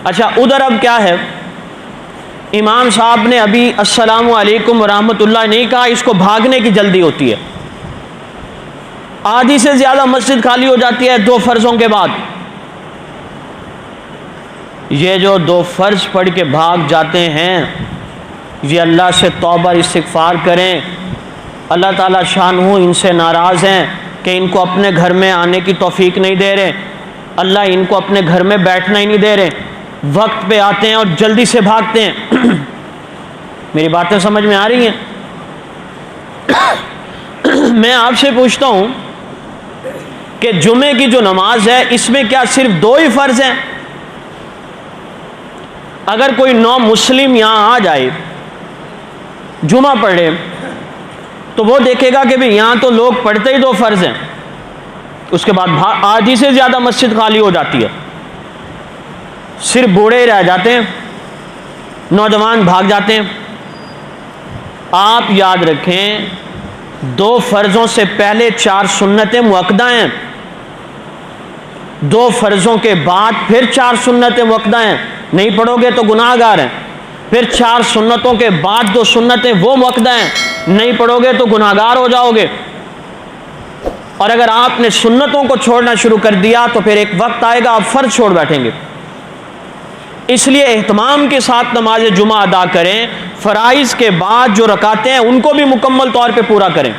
اچھا ادھر اب کیا ہے، امام صاحب نے ابھی السلام علیکم ورحمۃ اللہ نہیں کہا، اس کو بھاگنے کی جلدی ہوتی ہے، آدھی سے زیادہ مسجد خالی ہو جاتی ہے 2 فرضوں کے بعد۔ یہ جو 2 فرض پڑھ کے بھاگ جاتے ہیں، یہ اللہ سے توبہ استغفار کریں، اللہ تعالیٰ شانہ ان سے ناراض ہیں کہ ان کو اپنے گھر میں آنے کی توفیق نہیں دے رہے، اللہ ان کو اپنے گھر میں بیٹھنا ہی نہیں دے رہے، وقت پہ آتے ہیں اور جلدی سے بھاگتے ہیں۔ میری باتیں سمجھ میں آ رہی ہیں؟ میں آپ سے پوچھتا ہوں کہ جمعے کی جو نماز ہے اس میں کیا صرف 2 ہی فرض ہیں؟ اگر کوئی نو مسلم یہاں آ جائے جمعہ پڑھے تو وہ دیکھے گا کہ بھی یہاں تو لوگ پڑھتے ہی 2 فرض ہیں، اس کے بعد آدھی سے زیادہ مسجد خالی ہو جاتی ہے، صرف بوڑھے ہی رہ جاتے ہیں، نوجوان بھاگ جاتے ہیں۔ آپ یاد رکھیں 2 فرضوں سے پہلے 4 سنتیں مؤکدہ ہیں، 2 فرضوں کے بعد پھر 4 سنتیں مؤکدہ ہیں، نہیں پڑھو گے تو گناہ گار ہیں، پھر 4 سنتوں کے بعد 2 سنتیں وہ مؤکدہ ہیں، نہیں پڑھو گے تو گناہ گار ہو جاؤ گے۔ اور اگر آپ نے سنتوں کو چھوڑنا شروع کر دیا تو پھر ایک وقت آئے گا آپ فرض چھوڑ بیٹھیں گے۔ اس لیے اہتمام کے ساتھ نماز جمعہ ادا کریں، فرائض کے بعد جو رکعتیں ہیں ان کو بھی مکمل طور پہ پورا کریں۔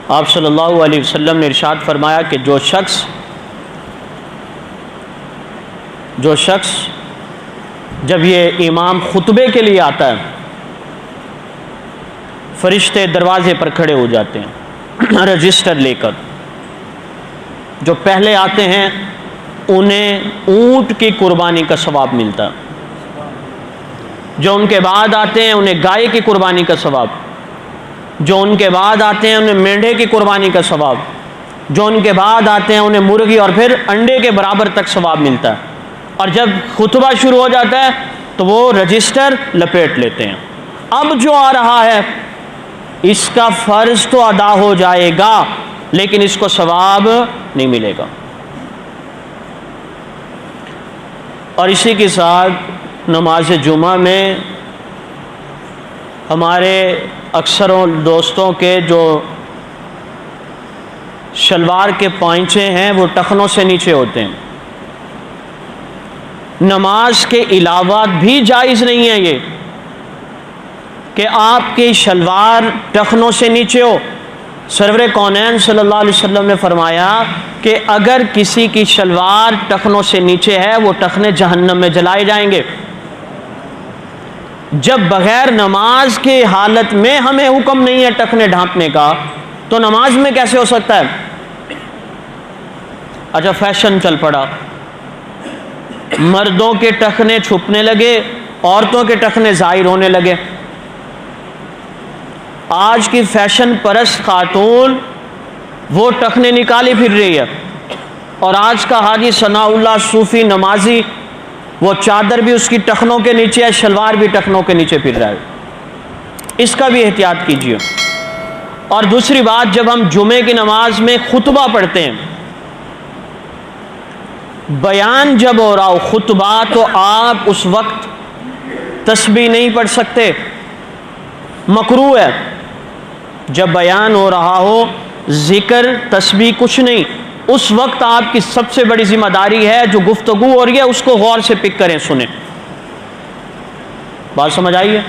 آپ صلی اللہ علیہ وسلم نے ارشاد فرمایا کہ جو شخص جب یہ امام خطبے کے لیے آتا ہے فرشتے دروازے پر کھڑے ہو جاتے ہیں رجسٹر لے کر، جو پہلے آتے ہیں انہیں اونٹ کی قربانی کا ثواب ملتا ہے، جو ان کے بعد آتے ہیں انہیں گائے کی قربانی کا ثواب، جو ان کے بعد آتے ہیں انہیں مینڈھے کی قربانی کا ثواب، جو ان کے بعد آتے ہیں انہیں مرغی اور پھر انڈے کے برابر تک ثواب ملتا ہے۔ اور جب خطبہ شروع ہو جاتا ہے تو وہ رجسٹر لپیٹ لیتے ہیں۔ اب جو آ رہا ہے اس کا فرض تو ادا ہو جائے گا لیکن اس کو ثواب نہیں ملے گا۔ اور اسی کے ساتھ نماز جمعہ میں ہمارے اکثروں دوستوں کے جو شلوار کے پائنچے ہیں وہ ٹخنوں سے نیچے ہوتے ہیں، نماز کے علاوہ بھی جائز نہیں ہے یہ کہ آپ کی شلوار ٹخنوں سے نیچے ہو۔ سرور کونین صلی اللہ علیہ وسلم نے فرمایا کہ اگر کسی کی شلوار ٹخنوں سے نیچے ہے وہ ٹخنے جہنم میں جلائے جائیں گے۔ جب بغیر نماز کی حالت میں ہمیں حکم نہیں ہے ٹخنے ڈھانپنے کا تو نماز میں کیسے ہو سکتا ہے؟ اچھا فیشن چل پڑا، مردوں کے ٹخنے چھپنے لگے، عورتوں کے ٹخنے ظاہر ہونے لگے۔ آج کی فیشن پرست خاتون وہ ٹخنے نکالی پھر رہی ہے، اور آج کا حاجی ثناء اللہ صوفی نمازی وہ چادر بھی اس کی ٹخنوں کے نیچے ہے، شلوار بھی ٹخنوں کے نیچے پھر رہا ہے۔ اس کا بھی احتیاط کیجیے۔ اور دوسری بات، جب ہم جمعے کی نماز میں خطبہ پڑھتے ہیں، بیان جب ہو رہا ہو خطبہ، تو آپ اس وقت تسبیح نہیں پڑھ سکتے، مکروہ ہے۔ جب بیان ہو رہا ہو ذکر تسبیح کچھ نہیں، اس وقت آپ کی سب سے بڑی ذمہ داری ہے جو گفتگو ہو رہی ہے اس کو غور سے پک کریں، سنیں۔ بات سمجھ آئی ہے؟